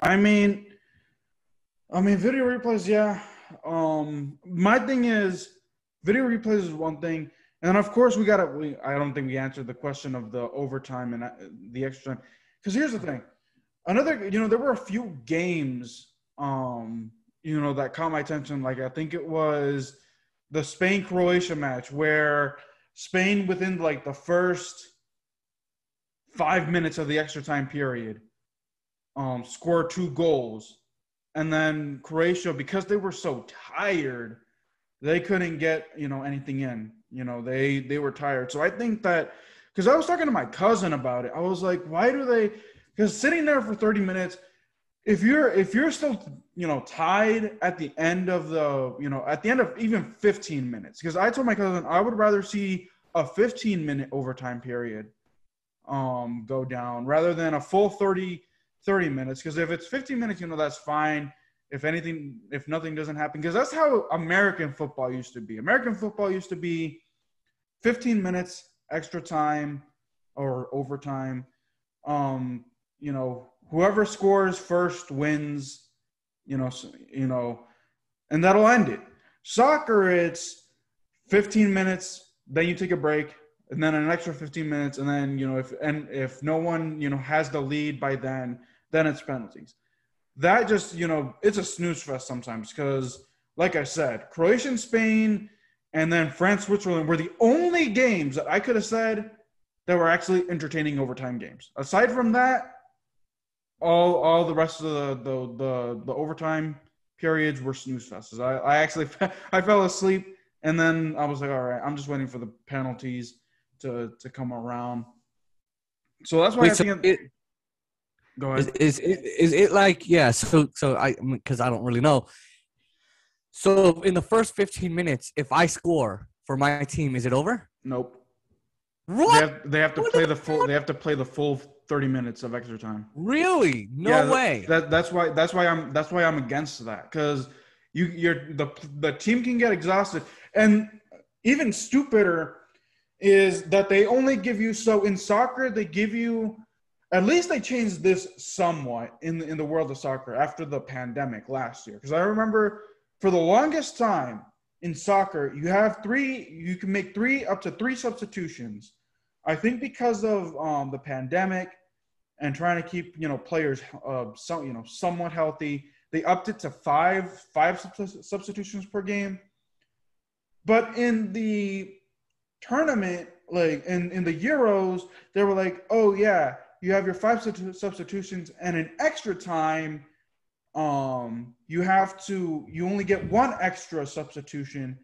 I mean, video replays, yeah. My thing is, video replays is one thing, and then of course I don't think we answered the question of the overtime and the extra time. Because here's the thing, there were a few games, that caught my attention. Like I think it was the Spain-Croatia match where Spain within like the first 5 minutes of the extra time period, scored 2 goals. And then Croatia, because they were so tired, they couldn't get, anything in. They were tired. So I think that, because I was talking to my cousin about it, I was like, why do they, because sitting there for 30 minutes, if you're still, tied at the end of at the end of even 15 minutes, because I told my cousin I would rather see a 15-minute overtime period go down rather than a full 30 minutes. Because if it's 15 minutes, that's fine. If nothing doesn't happen, because that's how American football used to be. American football used to be 15 minutes extra time or overtime. Whoever scores first wins, and that'll end it. Soccer, it's 15 minutes, then you take a break, and then an extra 15 minutes, and then, if no one, has the lead by then it's penalties. That just, it's a snooze fest sometimes because, like I said, Croatia and Spain and then France, Switzerland were the only games that I could have said that were actually entertaining overtime games. Aside from that, all the rest of the overtime periods were snooze fests. I actually I fell asleep, and then I was like, all right, I'm just waiting for the penalties to come around. So that's why go ahead. Is it like, yeah, so because I don't really know. So in the first 15 minutes, if I score for my team, is it over? Nope. What? They have to play the full. They have to play the full 30 minutes of extra time. Really? No way. That's why I'm against that, because the team can get exhausted, and even stupider is that they only give you, so in soccer they give you, at least they changed this somewhat in the world of soccer after the pandemic last year, because I remember for the longest time in soccer you can make up to three substitutions. I think because of the pandemic and trying to keep players somewhat healthy, they upped it to five substitutions per game. But in the tournament, like in the Euros, they were like, oh yeah, you have your 5 substitutions, and in extra time, you only get 1 extra substitution.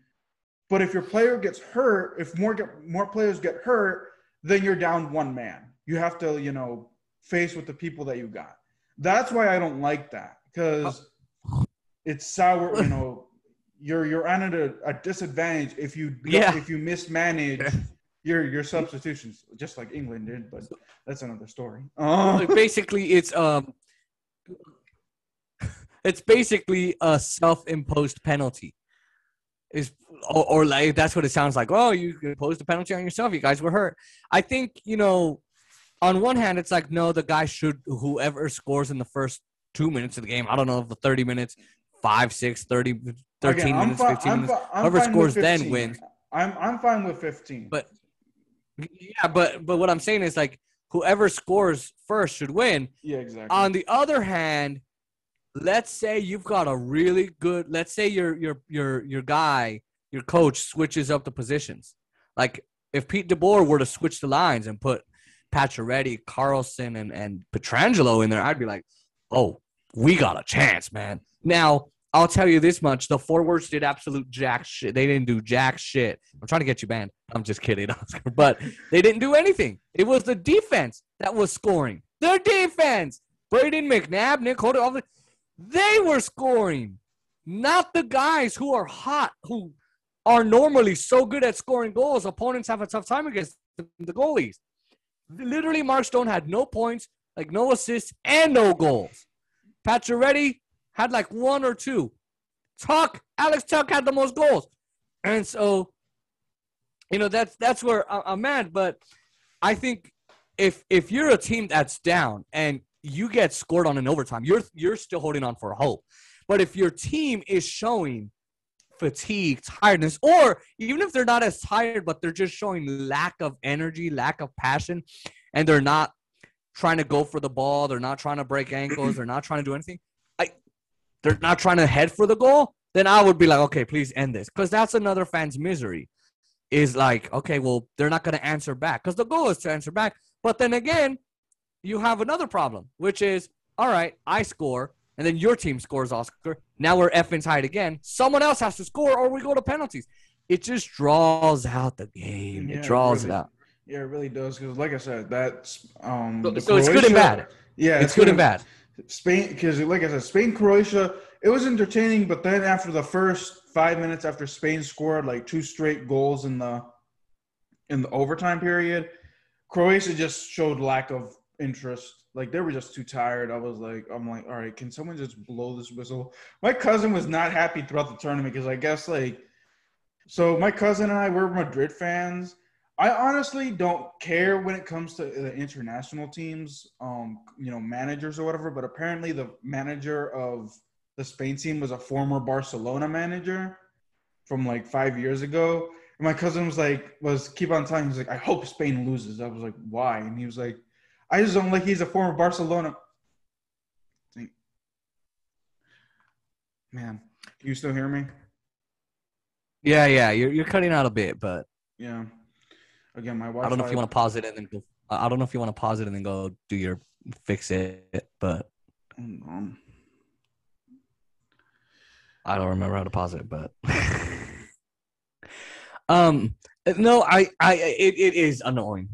But if your player gets hurt, if more players get hurt, then you're down 1 man. You have to, face with the people that you got. That's why I don't like that, because it's sour. You're at a disadvantage if you mismanage your substitutions, just like England did. But that's another story. Basically, it's basically a self-imposed penalty. Or like, that's what it sounds like. Oh, you imposed a penalty on yourself. You guys were hurt. I think, on one hand, it's like, no, the guy whoever scores in the first 2 minutes of the game, I don't know if the 30 minutes, 5, 6, 30, 13 minutes, 15 minutes, whoever scores then wins. I'm fine with 15. But what I'm saying is, like, whoever scores first should win. Yeah, exactly. On the other hand, let's say you've got a really good, let's say your coach switches up the positions. Like if Pete DeBoer were to switch the lines and put Pacioretty, Carlson, and Pietrangelo in there, I'd be like, oh, we got a chance, man. Now, I'll tell you this much. The forwards did absolute jack shit. They didn't do jack shit. I'm trying to get you banned. I'm just kidding, Oscar. But they didn't do anything. It was the defense that was scoring. Their defense. Braden McNabb, Nick Holder, they were scoring. Not the guys who are hot, who are normally so good at scoring goals. Opponents have a tough time against the goalies. Literally, Mark Stone had no points, like no assists, and no goals. Pacioretty had like 1 or 2. Alex Tuck had the most goals. And so, that's where I'm at. But I think if you're a team that's down and you get scored on in overtime, you're still holding on for hope. But if your team is showing fatigue, tiredness, or even if they're not as tired, but they're just showing lack of energy, lack of passion, and they're not trying to go for the ball, they're not trying to break ankles, they're not trying to do anything, they're not trying to head for the goal, then I would be like, okay, please end this. Because that's another fan's misery. Is like, okay, well, they're not going to answer back. Because the goal is to answer back. But then again, you have another problem, which is, all right, I score, and then your team scores, Oscar. Now we're effing tied again. Someone else has to score, or we go to penalties. It just draws out the game. Yeah, it draws really, it out. Yeah, it really does. Because, like I said, that's So it's good and bad. Yeah, it's good and bad. Spain, because like I said, Spain, Croatia, it was entertaining. But then after the first 5 minutes, after Spain scored like 2 straight goals in the overtime period, Croatia just showed lack of interest. Like, they were just too tired. I'm like, all right, can someone just blow this whistle? My cousin was not happy throughout the tournament because I guess so my cousin and I, we're Madrid fans. I honestly don't care when it comes to the international teams, managers or whatever. But apparently, the manager of the Spain team was a former Barcelona manager from like 5 years ago. And my cousin was keep on telling me, he's like, I hope Spain loses. I was like, why? And he was like, I just don't like he's a former Barcelona. Man, can you still hear me? Yeah. You're cutting out a bit, but Yeah. Again, my Wi-Fi. I don't know if you want to pause it and then go. I don't know if you want to pause it and then go do your fix it, but I don't remember how to pause it. But no, it is annoying.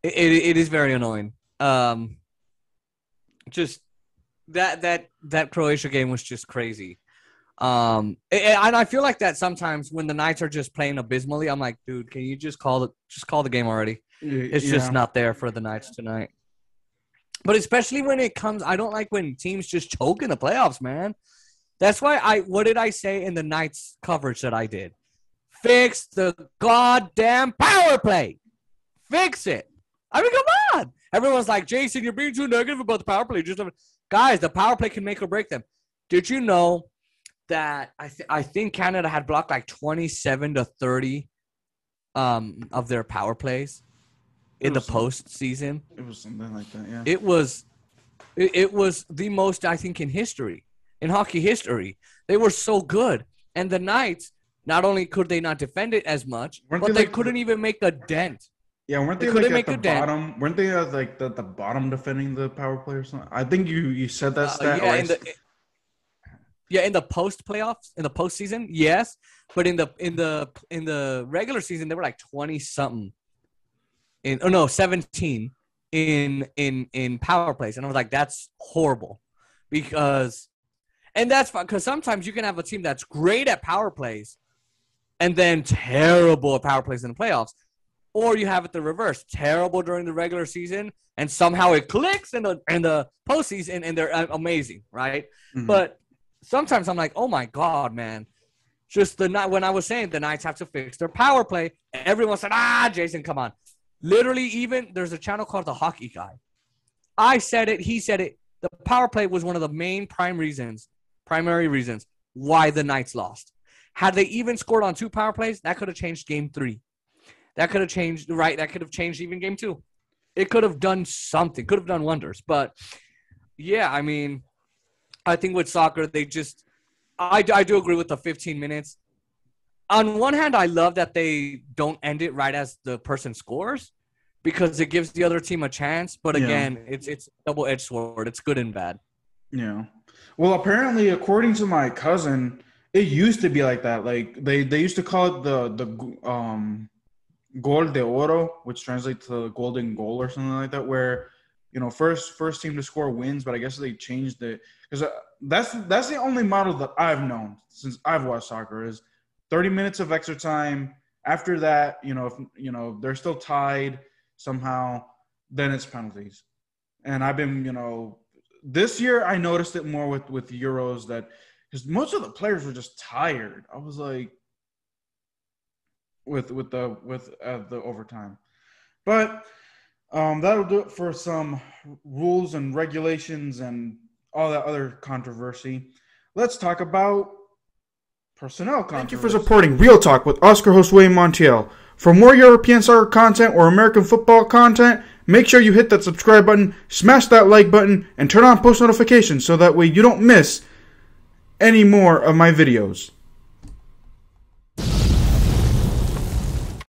It is very annoying. Just that Croatia game was just crazy. And I feel like that sometimes when the Knights are just playing abysmally, I'm like, dude, can you just call the game already? It's just not there for the Knights tonight. But especially when it comes, I don't like when teams just choke in the playoffs, man. That's why what did I say in the Knights coverage that I did? Fix the goddamn power play. Fix it. I mean, come on. Everyone's like, Jason, you're being too negative about the power play. Guys, the power play can make or break them. Did you know that I think Canada had blocked like 27 to 30 of their power plays in the postseason? It was something like that, yeah. It was the most, I think, in hockey history. They were so good. And the Knights, not only could they not defend it as much, but they couldn't even make a dent. Yeah, weren't they like at the bottom? Weren't they like the bottom defending the power play or something? I think you said that stat. In the post playoffs, in the postseason, yes, but in the regular season, they were like 20 something. 17 in power plays, and I was like, that's horrible, because sometimes you can have a team that's great at power plays, and then terrible at power plays in the playoffs, or you have it the reverse, terrible during the regular season, and somehow it clicks in the postseason, and they're amazing, right? Mm-hmm. But sometimes I'm like, oh my God, man. Just when I was saying the Knights have to fix their power play, everyone said, Jason, come on. Literally, even there's a channel called The Hockey Guy. I said it, he said it. The power play was one of the main primary reasons why the Knights lost. Had they even scored on 2 power plays, that could have changed game 3. That could have changed, right? That could have changed even game 2. It could have done something, could have done wonders. But yeah, I mean, I think with soccer, I do agree with the 15 minutes. On one hand, I love that they don't end it right as the person scores, because it gives the other team a chance. But again, it's a double-edged sword. It's good and bad. Yeah. Well, apparently, according to my cousin, it used to be like that. Like they used to call it the gol de oro, which translates to golden goal or something like that, where first team to score wins. But I guess they changed it because that's the only model that I've known since I've watched soccer is 30 minutes of extra time. After that, if they're still tied somehow, then it's penalties. And I've been, this year I noticed it more with Euros because most of the players were just tired. I was like, with the overtime, but That'll do it for some rules and regulations and all that other controversy. Let's talk about personnel controversy. Thank you for supporting Real Talk with Oscar Josue Montiel. For more European soccer content or American football content, make sure you hit that subscribe button, smash that like button, and turn on post notifications so that way you don't miss any more of my videos.